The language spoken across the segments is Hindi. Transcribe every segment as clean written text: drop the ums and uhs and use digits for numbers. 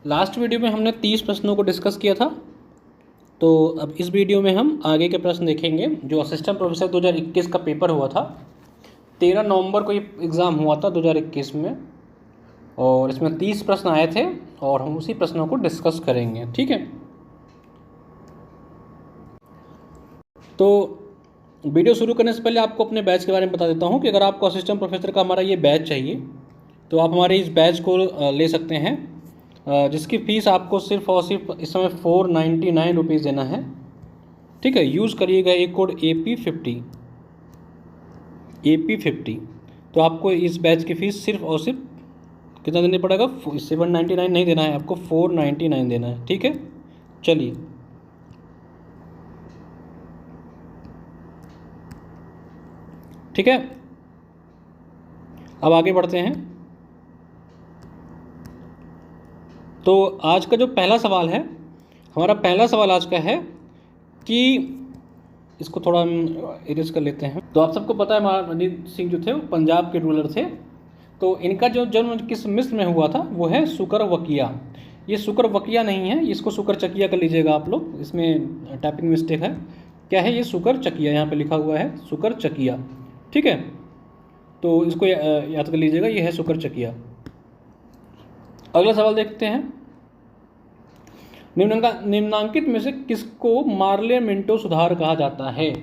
लास्ट वीडियो में हमने 30 प्रश्नों को डिस्कस किया था। तो अब इस वीडियो में हम आगे के प्रश्न देखेंगे। जो असिस्टेंट प्रोफेसर 2021 का पेपर हुआ था, 13 नवंबर को ये एग्ज़ाम हुआ था 2021 में, और इसमें 30 प्रश्न आए थे और हम उसी प्रश्नों को डिस्कस करेंगे। ठीक है, तो वीडियो शुरू करने से पहले आपको अपने बैच के बारे में बता देता हूँ कि अगर आपको असिस्टेंट प्रोफेसर का हमारा ये बैच चाहिए तो आप हमारे इस बैच को ले सकते हैं, जिसकी फ़ीस आपको सिर्फ और सिर्फ इस समय 499 रुपीज़ देना है। ठीक है, यूज़ करिएगा एक कोड AP50। तो आपको इस बैच की फ़ीस सिर्फ और सिर्फ कितना देना पड़ेगा? 799 नहीं देना है, आपको 499 देना है। ठीक है, चलिए ठीक है, अब आगे बढ़ते हैं। तो आज का जो पहला सवाल है, हमारा पहला सवाल आज का है कि इसको थोड़ा हम इरेज कर लेते हैं। तो आप सबको पता है महाराणा रणजीत सिंह जो थे वो पंजाब के रूलर थे। तो इनका जो जन्म किस मिस्र में हुआ था वो है सुकरवकिया। ये सुकरवकिया नहीं है, इसको सुकरचकिया कर लीजिएगा आप लोग, इसमें टाइपिंग मिस्टेक है। क्या है ये? सुकरचकिया, यहाँ पे लिखा हुआ है सुकरचकिया। ठीक है, तो इसको याद कर लीजिएगा, ये है सुकरचकिया। अगला सवाल देखते हैं। निम्नांकित में से किसको मार्ले मिंटो सुधार कहा जाता है?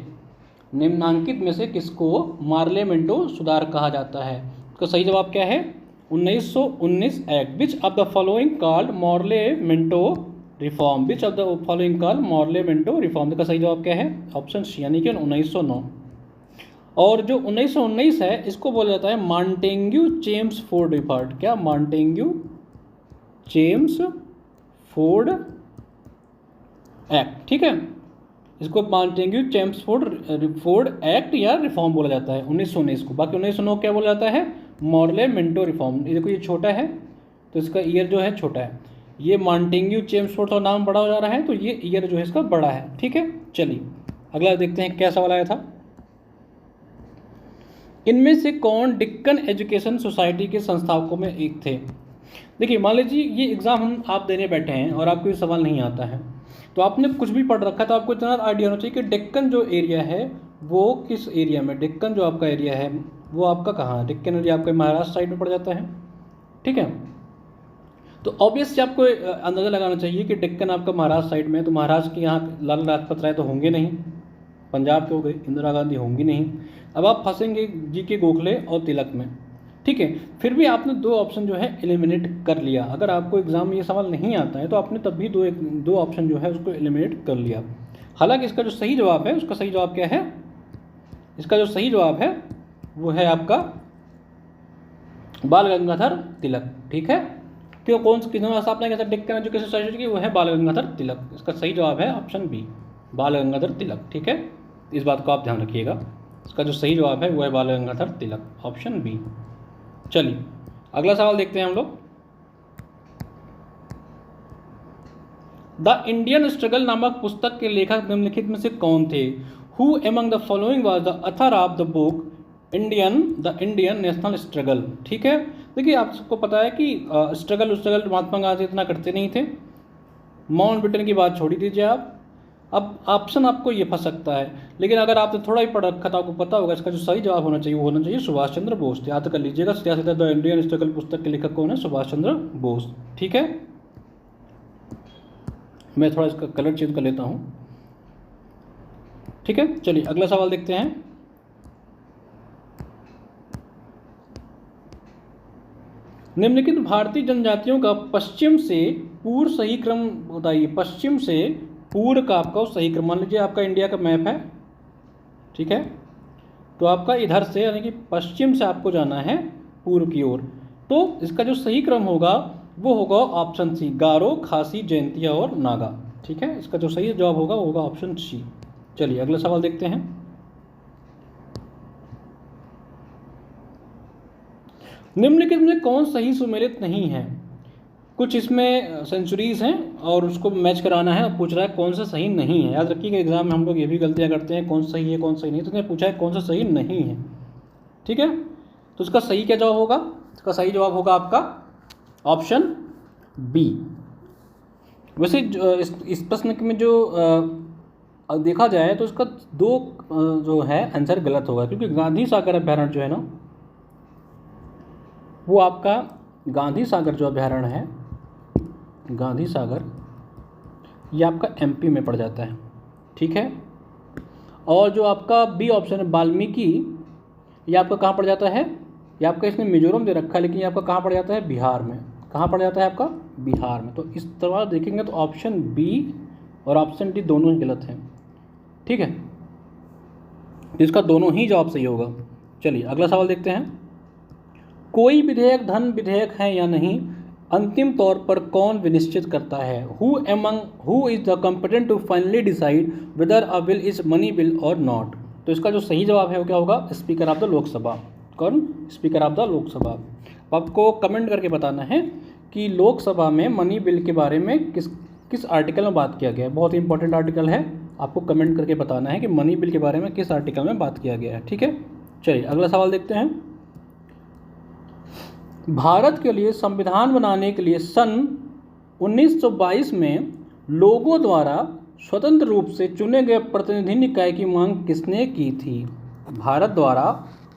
निम्नांकित में से किसको मार्ले मिंटो सुधार कहा जाता है? इसका सही जवाब क्या है? 1919 act. Which of the following called Morley Minto reform? Which of the following called Morley Minto reform? इसका सही जवाब क्या है? ऑप्शन सी, यानी कि 1909। और जो 1919 है इसको बोला जाता है मॉन्टेग्यू चेम्सफोर्ड रिफॉर्म। क्या? Montagu Chelmsford act. ठीक है, इसको मॉन्टेग्यू चेम्सफोर्ड एक्ट या रिफॉर्म बोला जाता है 1919 को। बाकी 1909 क्या बोला जाता है? Morley Minto reform. ये देखो, ये छोटा है तो इसका ईयर जो है छोटा है। ये मॉन्टेग्यू चेम्सफोर्ड का नाम बड़ा हो जा रहा है तो ये ईयर जो है इसका बड़ा है। ठीक है, चलिए अगला देखते हैं क्या सवाल आया था। इनमें से कौन डिक्कन एजुकेशन सोसाइटी के संस्थापकों में एक थे? देखिए, मान लीजिए ये एग्ज़ाम हम आप देने बैठे हैं और आपको ये सवाल नहीं आता है, तो आपने कुछ भी पढ़ रखा तो आपको इतना आइडिया होना चाहिए कि डेक्कन जो एरिया है वो किस एरिया में, डेक्कन जो आपका एरिया है वो आपका कहाँ है? डेक्कन एरिया आपका महाराष्ट्र साइड में पड़ जाता है। ठीक है, तो ऑब्वियसली आपको अंदाज़ा लगाना चाहिए कि डेक्कन आपका महाराष्ट्र साइड में है, तो महाराष्ट्र के यहाँ लाला लाजपत राय तो होंगे नहीं, पंजाब के हो गए, इंदिरा गांधी होंगी नहीं। अब आप फंसेंगे GK गोखले और तिलक में। ठीक है, फिर भी आपने दो ऑप्शन जो है एलिमिनेट कर लिया। अगर आपको एग्जाम में ये सवाल नहीं आता है तो आपने तब भी दो ऑप्शन जो है उसको एलिमिनेट कर लिया। हालांकि इसका जो सही जवाब है, उसका सही जवाब क्या है? इसका जो सही जवाब है वो है आपका बाल गंगाधर तिलक। ठीक है, तो कौन सा कितना आपने कैसा डेक्कन एजुकेशन सोसाइटी की? वो है बाल गंगाधर तिलक। इसका सही जवाब है ऑप्शन बी, बाल गंगाधर तिलक। ठीक है, इस बात को आप ध्यान रखिएगा। इसका जो सही जवाब है वो है बाल गंगाधर तिलक, ऑप्शन बी। चलिए अगला सवाल देखते हैं हम लोग। द इंडियन स्ट्रगल नामक पुस्तक के लेखक निम्नलिखित में से कौन थे? Who among the following was the author of the book the Indian national struggle? ठीक है, देखिए आप सबको पता है कि स्ट्रगल महात्मा गांधी इतना करते नहीं थे। माउंटबेटन की बात छोड़ दीजिए आप। अब ऑप्शन आपको ये फंस सकता है, लेकिन अगर आपने थोड़ा ही पढ़ रखा था आपको पता होगा इसका जो सही जवाब होना चाहिए वो होना चाहिए सुभाष चंद्र बोस। याद कर लीजिएगा, सीधा सीधा द इंडियन स्ट्रगल पुस्तक के लेखक कौन है? सुभाष चंद्र बोस। ठीक है, मैं थोड़ा इसका कलर चेंज कर लेता हूँ। ठीक है, चलिए अगला सवाल देखते हैं। निम्नलिखित भारतीय जनजातियों का पश्चिम से पूर्व सही क्रम बताइए। पश्चिम से पूर्व का आपका सही क्रम, मान लीजिए आपका इंडिया का मैप है। ठीक है, तो आपका इधर से यानी कि पश्चिम से आपको जाना है पूर्व की ओर, तो इसका जो सही क्रम होगा वो होगा ऑप्शन सी, गारो, खासी, जयंतिया और नागा। ठीक है, इसका जो सही जवाब होगा वो होगा ऑप्शन सी। चलिए अगला सवाल देखते हैं। निम्नलिखित में कौन सही सुमेलित नहीं है? कुछ इसमें सेंचुरीज हैं और उसको मैच कराना है, पूछ रहा है कौन सा सही नहीं है। याद रखिएगा एग्जाम में हम लोग ये भी गलतियां करते हैं, कौन सही है कौन सही नहीं, तो उसने पूछा है कौन सा सही नहीं है। ठीक है, तो इसका सही क्या जवाब होगा? इसका सही जवाब होगा आपका ऑप्शन बी, वैसे इस प्रश्न में जो देखा जाए तो इसका दो जो है आंसर गलत होगा, क्योंकि गांधी सागर अभ्यारण्य जो है ना, वो आपका गांधी सागर जो अभ्यारण्य है, गांधी सागर, ये आपका एमपी में पड़ जाता है। ठीक है। और जो आपका बी ऑप्शन है वाल्मीकि, ये आपका कहाँ पड़ जाता है, ये आपका इसने मिजोरम दे रखा है, लेकिन ये आपका कहाँ पड़ जाता है, बिहार में। कहाँ पड़ जाता है आपका, बिहार में। तो इस तरह देखेंगे तो ऑप्शन बी और ऑप्शन डी दोनों ही गलत हैं। ठीक है, इसका दोनों ही जवाब सही होगा। चलिए अगला सवाल देखते हैं। कोई विधेयक धन विधेयक है या नहीं, अंतिम तौर पर कौन विनिश्चित करता है? Who is the competent to finally decide whether a bill is money bill और नॉट? तो इसका जो सही जवाब है वो क्या होगा, स्पीकर ऑफ द लोकसभा। कौन? Speaker of the Lok Sabha. आपको कमेंट करके बताना है कि लोकसभा में मनी बिल के बारे में किस आर्टिकल में बात किया गया है। बहुत ही इंपॉर्टेंट आर्टिकल है, आपको कमेंट करके बताना है कि मनी बिल के बारे में किस आर्टिकल में बात किया गया है। ठीक है, चलिए अगला सवाल देखते हैं। भारत के लिए संविधान बनाने के लिए सन 1922 में लोगों द्वारा स्वतंत्र रूप से चुने गए प्रतिनिधि निकाय की मांग किसने की थी? भारत द्वारा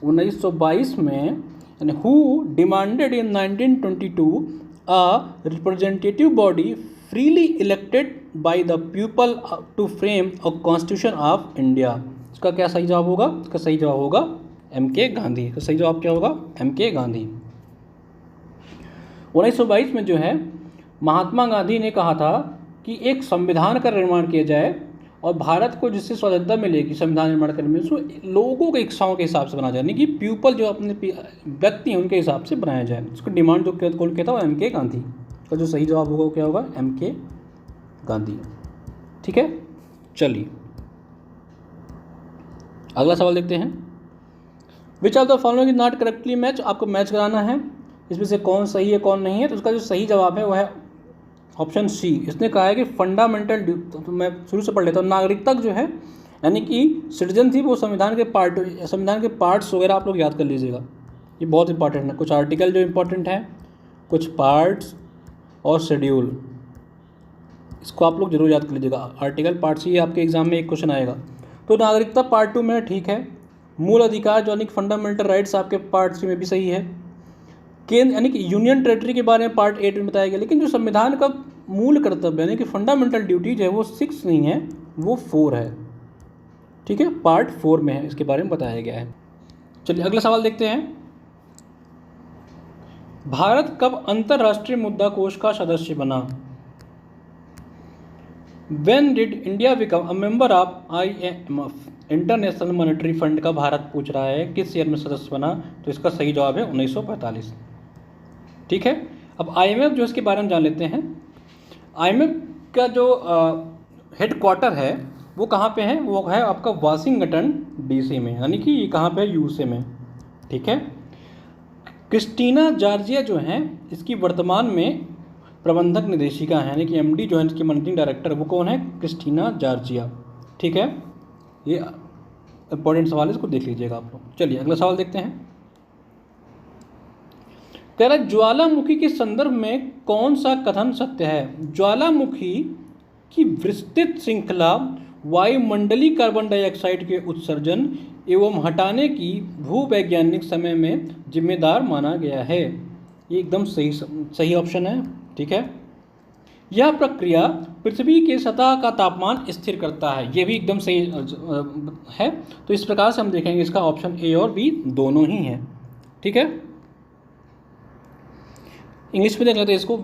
1922 में, यानी who demanded in 1922 a representative body freely elected by the people to frame a constitution of India? इसका क्या सही जवाब होगा? इसका सही जवाब होगा एम.के. गांधी। इसका सही जवाब क्या होगा? एम.के. गांधी। 1922 में जो है महात्मा गांधी ने कहा था कि एक संविधान का निर्माण किया जाए और भारत को जिससे स्वतंत्रता मिलेगी संविधान निर्माण करने में, उसको लोगों के इच्छाओं के हिसाब से बनाया जाए, यानी कि पीपल जो अपने व्यक्ति हैं उनके हिसाब से बनाया जाए। उसको डिमांड जो कौन कहता है, एम.के. गांधी। का जो सही जवाब होगा वो क्या होगा? एम.के. गांधी। ठीक है, चलिए अगला सवाल देखते हैं। Which of the following is not correctly match? आपको मैच कराना है, इसमें से कौन सही है कौन नहीं है। तो उसका जो सही जवाब है वह है ऑप्शन सी। इसने कहा है कि फंडामेंटल, तो मैं शुरू से पढ़ लेता हूँ। नागरिकता जो है यानी कि सिटीजनशिप, वो संविधान के पार्ट्स वगैरह आप लोग याद कर लीजिएगा, ये बहुत इंपॉर्टेंट है। कुछ आर्टिकल जो इंपॉर्टेंट है, कुछ पार्ट्स और शेड्यूल, इसको आप लोग जरूर याद कर लीजिएगा। आर्टिकल पार्ट्स, ये आपके एग्जाम में एक क्वेश्चन आएगा। तो नागरिकता पार्ट 2 में ठीक है। मूल अधिकार जो यानी कि फंडामेंटल राइट्स आपके पार्ट 3 में भी सही है। केंद्र यानी कि यूनियन टेरिटरी के बारे में पार्ट 8 में बताया गया। लेकिन जो संविधान का मूल कर्तव्य यानी कि फंडामेंटल ड्यूटीज है वो 6 नहीं है, वो 4 है। ठीक है, पार्ट 4 में है, इसके बारे में बताया गया है। चलिए अगला सवाल देखते हैं। भारत कब अंतर्राष्ट्रीय मुद्रा कोष का सदस्य बना? When did India become a member of IMF? International monetary fund का भारत पूछ रहा है किस ईयर में सदस्य बना? तो इसका सही जवाब है 1945। ठीक है, अब IMF जो इसके बारे में जान लेते हैं। IMF का जो हेडक्वार्टर है वो कहाँ पे है? वो है आपका वाशिंगटन DC में, यानी कि ये कहाँ पे है? USA में। ठीक है, क्रिस्टीना जॉर्जिया जो है इसकी वर्तमान में प्रबंधक निदेशिका है, यानी कि MD जो है इसकी मैनेजिंग डायरेक्टर, वो कौन है? Christina Georgia. ठीक है, ये इंपॉर्टेंट सवाल है, इसको देख लीजिएगा आप लोग। चलिए अगला सवाल देखते हैं। कह रहा है ज्वालामुखी के संदर्भ में कौन सा कथन सत्य है? ज्वालामुखी की विस्तृत श्रृंखला वायुमंडलीय कार्बन डाइऑक्साइड के उत्सर्जन एवं हटाने की भूवैज्ञानिक समय में जिम्मेदार माना गया है। ये एकदम सही ऑप्शन है। ठीक है, यह प्रक्रिया पृथ्वी के सतह का तापमान स्थिर करता है, ये भी एकदम सही है। तो इस प्रकार से हम देखेंगे इसका ऑप्शन ए और बी दोनों ही हैं। ठीक है, इंग्लिश में देख लेते हैं इसको।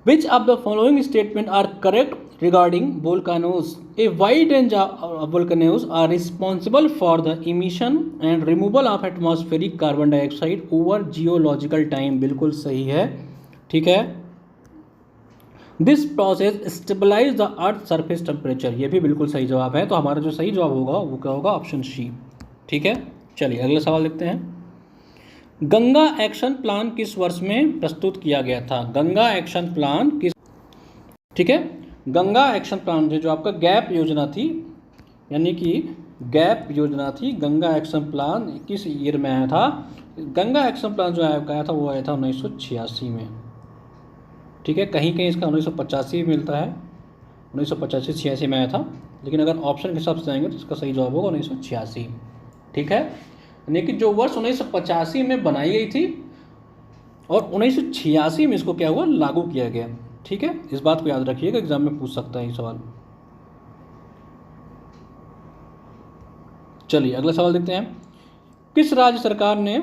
Which of the following statement are correct regarding volcanoes? A wide range of volcanoes are responsible for the emission and removal of atmospheric carbon dioxide over geological time. बिल्कुल सही है। ठीक है, this process stabilize the earth surface temperature, ये भी बिल्कुल सही जवाब है। तो हमारा जो सही जवाब होगा वो क्या होगा? Option C. ठीक है, चलिए अगला सवाल देखते हैं। गंगा एक्शन प्लान किस वर्ष में प्रस्तुत किया गया था? गंगा एक्शन प्लान किस, ठीक है, गंगा एक्शन प्लान जो आपका गैप योजना थी, यानी कि गैप योजना थी, गंगा एक्शन प्लान किस ईयर में आया था? गंगा एक्शन प्लान जो आया था वो आया था 1986 में। ठीक है, कहीं कहीं इसका 1985 मिलता है, 1985-86 में आया था, लेकिन अगर ऑप्शन के हिसाब से जाएंगे तो इसका सही जवाब होगा 1986। ठीक है, यानी कि जो वर्ष 1985 में बनाई गई थी और 1986 में इसको क्या हुआ, लागू किया गया। ठीक है, इस बात को याद रखिएगा, एग्जाम में पूछ सकता है ये सवाल। चलिए अगला सवाल देखते हैं। किस राज्य सरकार ने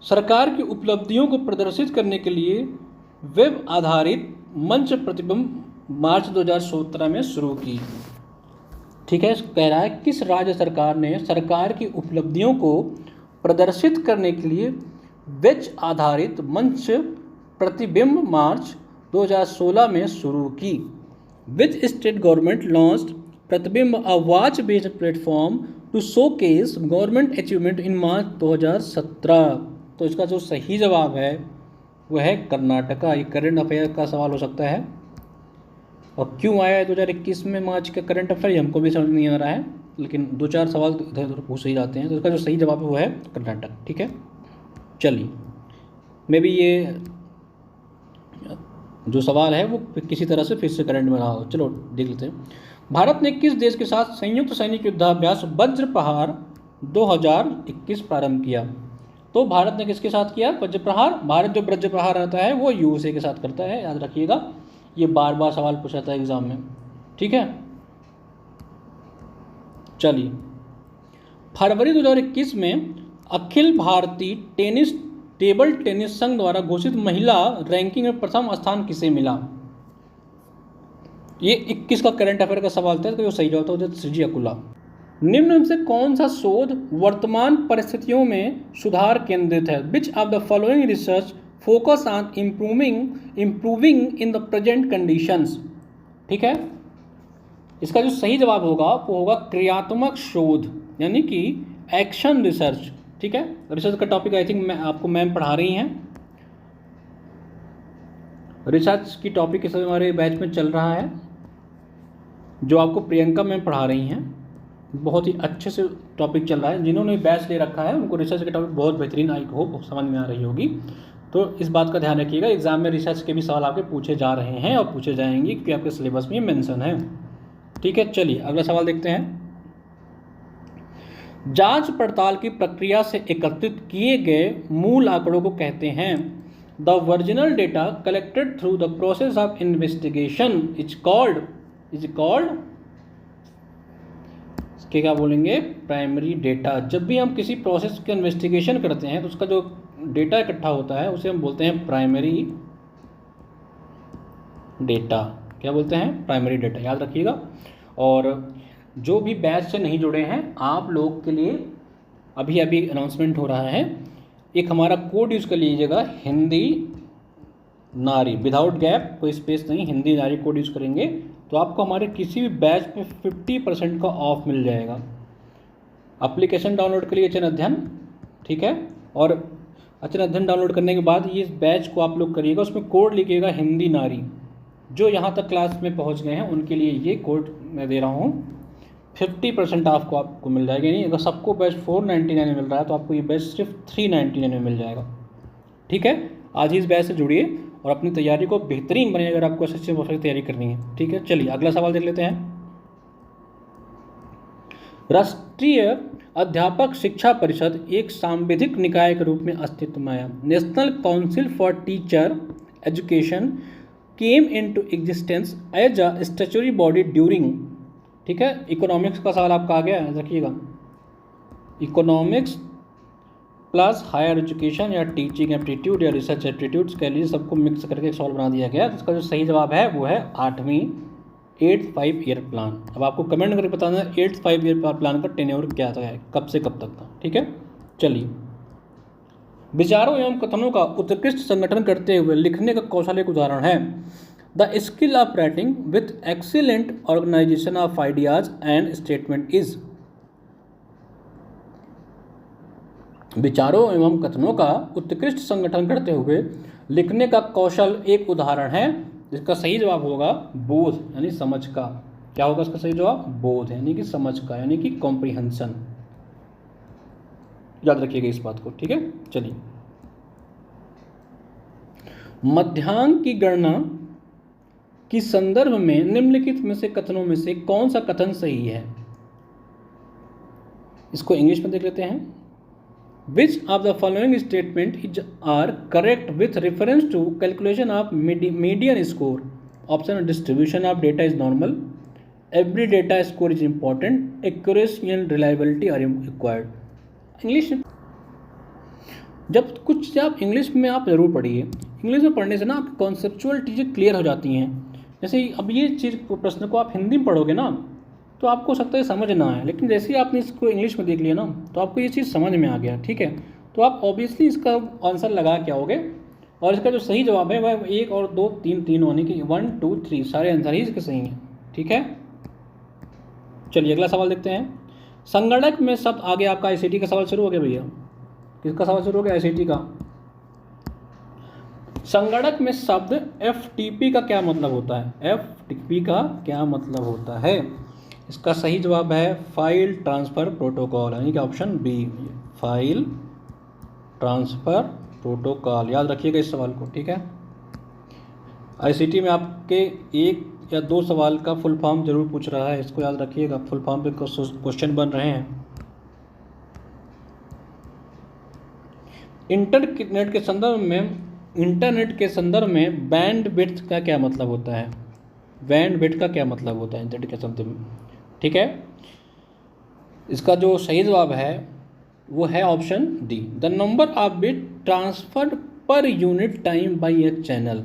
सरकार की उपलब्धियों को प्रदर्शित करने के लिए वेब आधारित मंच प्रतिबिंब मार्च 2017 में शुरू की? ठीक है, कह रहा है किस राज्य सरकार ने सरकार की उपलब्धियों को प्रदर्शित करने के लिए वेब आधारित मंच प्रतिबिंब मार्च 2016 में शुरू की? Which state government launched Pratibimb a watch based platform to showcase government achievement in March 2017? तो इसका जो सही जवाब है वह है कर्नाटका। ये करंट अफेयर का सवाल हो सकता है, और क्यों आया है 2021 में मार्च का करंट अफेयर हमको भी समझ नहीं आ रहा है, लेकिन 2-4 सवाल इधर उधर पूछ ही जाते हैं। तो इसका जो सही जवाब है वो है कर्नाटक। ठीक है, चलिए मे बी ये जो सवाल है वो किसी तरह से फिर से करंट में रहा हो। चलो देख लेते हैं। भारत ने किस देश के साथ संयुक्त सैनिक युद्धाभ्यास वज्र प्रहार 2021 प्रारंभ किया? तो भारत ने किसके साथ किया वज्र प्रहार? भारत जो वज्र प्रहार रहता है वो यूएसए के साथ करता है, याद रखिएगा, ये बार बार सवाल पूछा था एग्जाम में। ठीक है, चलिए फरवरी 2021 में अखिल भारतीय टेबल टेनिस संघ द्वारा घोषित महिला रैंकिंग में प्रथम स्थान किसे मिला? ये 21 का करंट अफेयर का सवाल था, तो जो सही जवाब था श्रीजी अकुला। निम्न में से कौन सा शोध वर्तमान परिस्थितियों में सुधार केंद्रित है? विच of the following research focus on improving in the present conditions? ठीक है, इसका जो सही जवाब होगा वो होगा क्रियात्मक शोध, यानी कि एक्शन रिसर्च। ठीक है, रिसर्च का टॉपिक आई थिंक आपको मैम पढ़ा रही हैं। रिसर्च की टॉपिक इस समय हमारे बैच में चल रहा है, जो आपको प्रियंका मैम पढ़ा रही हैं। बहुत ही अच्छे से टॉपिक चल रहा है। जिन्होंने बैच ले रखा है उनको रिसर्च के टॉपिक बहुत बेहतरीन आई होप समझ में आ रही होगी। तो इस बात का ध्यान रखिएगा, एग्जाम में रिसर्च के भी सवाल आपके पूछे जा रहे हैं और पूछे जाएंगे, क्योंकि आपके सिलेबस में मेंशन है। ठीक है, चलिए अगला सवाल देखते हैं। जांच पड़ताल की प्रक्रिया से एकत्रित किए गए मूल आंकड़ों को कहते हैं? The original data collected through the process of investigation is called इसके क्या बोलेंगे? Primary data. जब भी हम किसी प्रोसेस की इन्वेस्टिगेशन करते हैं तो उसका जो डेटा इकट्ठा होता है उसे हम बोलते हैं प्राइमरी डेटा। क्या बोलते हैं? प्राइमरी डेटा, याद रखिएगा। और जो भी बैच से नहीं जुड़े हैं आप लोग के लिए अभी अभी अनाउंसमेंट हो रहा है, एक हमारा कोड यूज़ कर लीजिएगा, हिंदी नारी, विदाउट गैप, कोई स्पेस नहीं, हिंदी नारी कोड यूज़ करेंगे तो आपको हमारे किसी भी बैच में 50% का ऑफ मिल जाएगा। एप्लीकेशन डाउनलोड के लिए अचन अध्ययन, ठीक है, और अचन अध्ययन डाउनलोड करने के बाद ये बैच को आप लोग करिएगा, उसमें कोड लिखिएगा हिंदी नारी। जो यहाँ तक क्लास में पहुँच गए हैं उनके लिए ये कोड मैं दे रहा हूँ, 50% ऑफ को आपको मिल जाएगा। नहीं, अगर सबको बैच 499 में मिल रहा है तो आपको ये बैच सिर्फ 399 में मिल जाएगा। ठीक है, आज ही इस बैच से जुड़िए और अपनी तैयारी को बेहतरीन बनाइए अगर आपको एसएससी की तैयारी करनी है। ठीक है, चलिए अगला सवाल देख लेते हैं। राष्ट्रीय अध्यापक शिक्षा परिषद एक सांविधिक निकाय के रूप में अस्तित्व में आया। National Council for Teacher Education came into existence as a statutory body during, ठीक है, इकोनॉमिक्स का सवाल आपका आ गया, रखिएगा, इकोनॉमिक्स प्लस हायर एजुकेशन या टीचिंग एप्टीट्यूड या रिसर्च एप्टीट्यूड्स कह लीजिए, सबको मिक्स करके एक सवाल बना दिया गया। तो इसका जो सही जवाब है वो है 8वीं 8-5 ईयर प्लान। अब आपको कमेंट करके बताना 8-5 ईयर प्लान का टेन्योर क्या था, कब से कब तक था। ठीक है, चलिए, विचारों एवं कथनों का उत्कृष्ट संगठन करते हुए लिखने का कौशल एक उदाहरण है। The skill of writing with excellent organisation of ideas and statement is. विचारों एवं कथनों का उत्कृष्ट संगठन करते हुए लिखने का कौशल एक उदाहरण है, जिसका सही जवाब होगा बोध, यानी समझ का। क्या होगा इसका सही जवाब? बोध, यानी कि समझ का, यानी कि कॉम्प्रिहेंशन। याद रखिएगा इस बात को। ठीक है, चलिए, मध्यांक की गणना की संदर्भ में निम्नलिखित में से कथनों में से कौन सा कथन सही है? इसको इंग्लिश में देख लेते हैं। Which of the following statement is are correct with reference to calculation of median score? Option distribution of data is normal, every data score is important, accuracy and reliability are required. English आप इंग्लिश में आप जरूर पढ़िए। इंग्लिश में पढ़ने से ना आपकी कॉन्सेप्चुअल चीज़ें क्लियर हो जाती हैं। जैसे अब ये चीज़ प्रश्न को आप हिंदी में पढ़ोगे ना तो आपको सकता है समझ ना आए, लेकिन जैसे ही आपने इसको इंग्लिश में देख लिया ना तो आपको ये चीज़ समझ में आ गया, ठीक है। तो आप ऑब्वियसली इसका आंसर लगा के आओगे और इसका जो सही जवाब है वह 1 और 2 3 होने की 1 2 3 सारे आंसर ही इसके सही हैं, ठीक है। चलिए अगला सवाल देखते हैं। संगणक में शब्द आगे आपका आईसीटी का सवाल शुरू हो गया भैया। किसका सवाल शुरू हो गया? आईसीटी का। संगणक में शब्द एफटीपी का क्या मतलब होता है? एफटीपी का क्या मतलब होता है? इसका सही जवाब है फाइल ट्रांसफ़र प्रोटोकॉल, यानी कि option B, file transfer protocol. याद रखिएगा इस सवाल को, ठीक है। आईसीटी में आपके 1 या 2 सवाल का फुल फॉर्म जरूर पूछ रहा है, इसको याद रखिएगा। फुल फॉर्म पे क्वेश्चन बन रहे हैं। इंटरनेट के संदर्भ में बैंडविड्थ का क्या मतलब होता है? बैंडविड्थ का क्या मतलब होता है इंटरनेट के संदर्भ में, ठीक है। इसका जो सही जवाब है वो है option D, the number of bit transferred per unit time by a channel.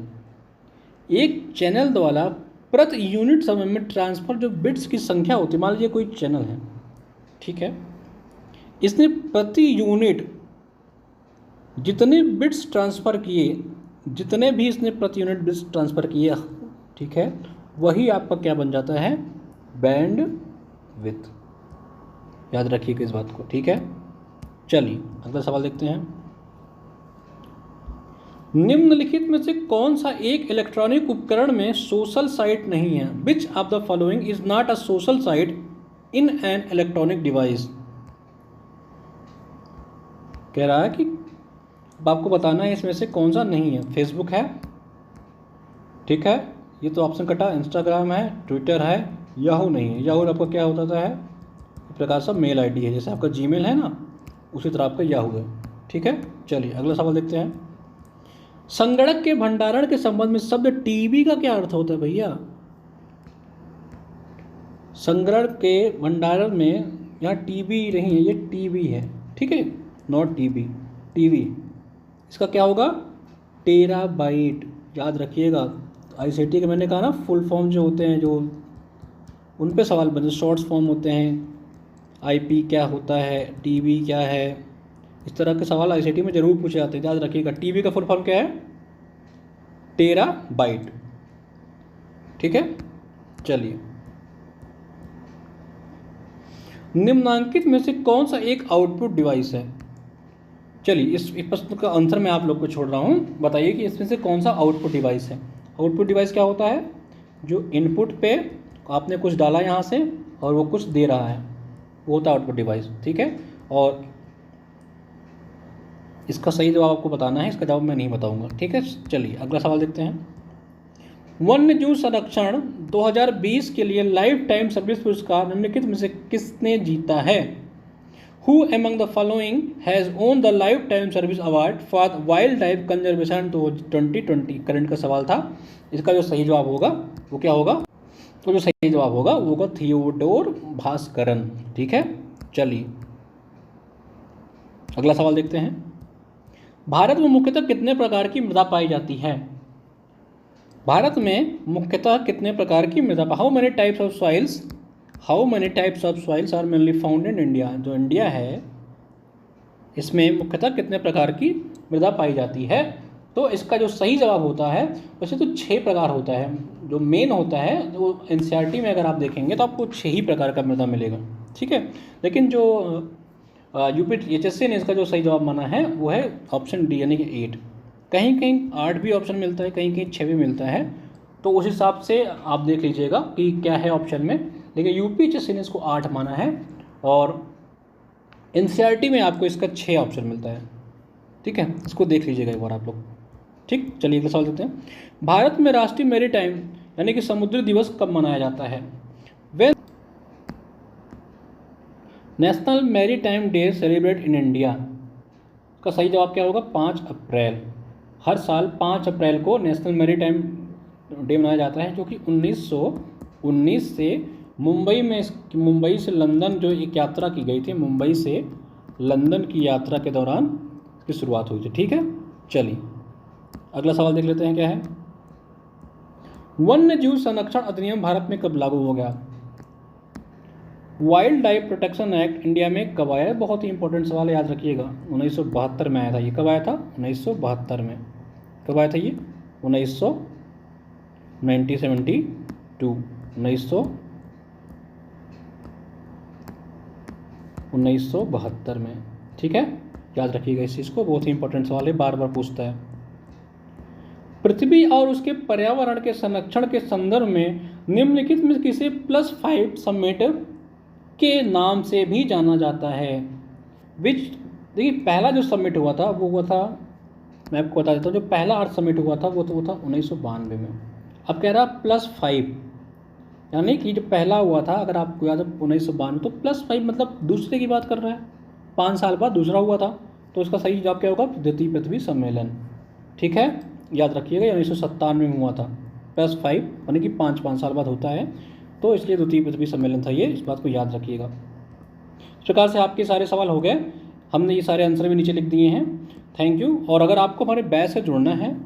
एक चैनल द्वारा प्रति यूनिट समय में ट्रांसफर जो बिट्स की संख्या होती है, मान लीजिए कोई चैनल है, ठीक है, इसने प्रति यूनिट जितने बिट्स ट्रांसफ़र किए, जितने भी इसने प्रति यूनिट बिट्स ट्रांसफ़र किए, ठीक है, वही आपका क्या बन जाता है? Band width. याद रखिएगा इस बात को, ठीक है। चलिए अगला सवाल देखते हैं। निम्नलिखित में से कौन सा एक इलेक्ट्रॉनिक उपकरण में सोशल साइट नहीं है? विच of the following is not a social site in an electronic device? कह रहा है कि अब आपको बताना है इसमें से कौन सा नहीं है। फेसबुक है, ठीक है, ये तो ऑप्शन कटा। इंस्टाग्राम है, ट्विटर है, याहू नहीं है। याहू आपका क्या होता है? एक प्रकार से मेल आईडी है, जैसे आपका जीमेल है ना, उसी तरह आपका याहू है, ठीक है। चलिए अगला सवाल देखते हैं। संगणक के भंडारण के संबंध में शब्द टीबी का क्या अर्थ होता है भैया? संगणक के भंडारण में यहाँ टीबी नहीं है, ये टीबी है, ठीक है, नॉट टीबी, टीबी। इसका क्या होगा? टेराबाइट। याद रखिएगा। आईसीटी के मैंने कहा ना फुल फॉर्म जो होते हैं, जो उन पे सवाल बनते, शॉर्ट्स फॉर्म होते हैं। आईपी क्या होता है, टीबी क्या है, इस तरह के सवाल आईसीटी में जरूर पूछे जाते हैं। याद रखिएगा। टीबी का फुल फॉर्म क्या है? टेराबाइट, ठीक है। चलिए निम्नांकित में से कौन सा एक आउटपुट डिवाइस है? चलिए इस प्रश्न का आंसर मैं आप लोग को छोड़ रहा हूँ। बताइए कि इसमें से कौन सा आउटपुट डिवाइस है? आउटपुट डिवाइस क्या होता है? जो इनपुट पे आपने कुछ डाला यहाँ से और वो कुछ दे रहा है, वो होता है आउटपुट डिवाइस, ठीक है। और इसका सही जवाब आपको बताना है, इसका जवाब मैं नहीं बताऊंगा, ठीक है। चलिए अगला सवाल देखते हैं। वन्य जीव संरक्षण 2020 के लिए लाइफ टाइम सर्विस पुरस्कार निम्नलिखित में से किसने जीता है? Who among the following has won the lifetime service award for wild life conservation 2020? Current का सवाल था। इसका जो सही जवाब होगा वो क्या होगा? तो जो सही जवाब होगा वो होगा थियोडोर भास्करन, ठीक है। चलिए अगला सवाल देखते हैं। भारत में मुख्यतः कितने प्रकार की मृदा पाई जाती है? भारत में मुख्यतः कितने प्रकार की मृदा? How many types of soils are mainly found in India? जो इंडिया है इसमें मुख्यतः कितने प्रकार की मृदा पाई जाती है? तो इसका जो सही जवाब होता है, वैसे तो 6 प्रकार होता है। जो मेन होता है वो एनसीईआरटी में अगर आप देखेंगे तो आपको 6 ही प्रकार का मृदा मिलेगा, ठीक है। लेकिन जो यूपीएचएससी ने इसका जो सही जवाब माना है वो है ऑप्शन डी, यानी कि 8। कहीं कहीं 8 भी ऑप्शन मिलता है, कहीं कहीं 6 भी मिलता है। तो उस हिसाब से आप देख लीजिएगा कि क्या है ऑप्शन में। लेकिन यूपीएचएससी ने इसको 8 माना है और एनसीईआरटी में आपको इसका 6 ऑप्शन मिलता है, ठीक है। इसको देख लीजिएगा एक बार आप लोग। ठीक, चलिए अगला सवाल देते हैं। भारत में राष्ट्रीय मैरीटाइम यानी कि समुद्री दिवस कब मनाया जाता है? वे national maritime day celebrate in India का सही जवाब क्या होगा? 5 अप्रैल। हर साल 5 अप्रैल को नेशनल मैरीटाइम डे मनाया जाता है, जो कि 1919 से मुंबई से लंदन जो एक यात्रा की गई थी, मुंबई से लंदन की यात्रा के दौरान की शुरुआत हुई थी। ठीक है, चलिए अगला सवाल देख लेते हैं क्या है। वन्य जीव संरक्षण अधिनियम भारत में कब लागू हो गया? Wild life protection act India में कब आया है? बहुत ही इंपॉर्टेंट सवाल है, याद रखिएगा। 1972 में आया था। ये कब आया था? 1972 में। कब आया था ये? 1972 में। ठीक है, याद रखिएगा इस चीज़ को, बहुत ही इंपॉर्टेंट सवाल है, बार बार पूछता है। पृथ्वी और उसके पर्यावरण के संरक्षण के संदर्भ में निम्नलिखित में किसे +5 समिट के नाम से भी जाना जाता है? देखिए पहला जो समिट हुआ था वो हुआ था, मैं आपको बता देता हूँ, जो पहला अर्थ समिट हुआ था वो था 1992 में। अब कह रहा +5, यानी कि जो पहला हुआ था, अगर आपको याद है 1992, तो +5 मतलब दूसरे की बात कर रहा है। 5 साल बाद दूसरा हुआ था, तो इसका सही जवाब क्या होगा? द्वितीय पृथ्वी सम्मेलन। ठीक है, याद रखिएगा 1997 में हुआ था। +5 यानी कि 5 साल बाद होता है, तो इसलिए द्वितीय पृथ्वी सम्मेलन था ये, इस बात को याद रखिएगा। इस प्रकार से आपके सारे सवाल हो गए, हमने ये सारे आंसर भी नीचे लिख दिए हैं। Thank you. और अगर आपको हमारे बैच से जुड़ना है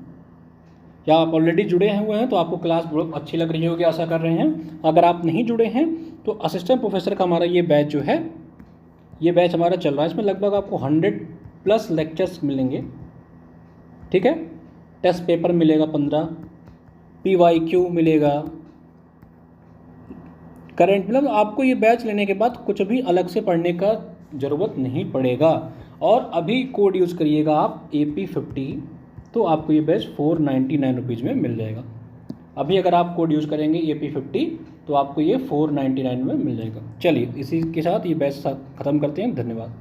या आप ऑलरेडी जुड़े हुए हैं तो आपको क्लास बहुत अच्छी लग रही होगी, आशा कर रहे हैं। अगर आप नहीं जुड़े हैं तो असिस्टेंट प्रोफेसर का हमारा ये बैच जो है, ये बैच हमारा चल रहा है, इसमें लगभग आपको 100+ लेक्चर्स मिलेंगे। ठीक है, टेस्ट पेपर मिलेगा 15, PYQ मिलेगा, करंट, मतलब आपको ये बैच लेने के बाद कुछ भी अलग से पढ़ने का ज़रूरत नहीं पड़ेगा। और अभी कोड यूज़ करिएगा आप AP50, तो आपको ये बैच 499 रुपीज़ में मिल जाएगा। अभी अगर आप कोड यूज़ करेंगे AP50 तो आपको ये 499 में मिल जाएगा। चलिए इसी के साथ ये बैच ख़त्म करते हैं। धन्यवाद।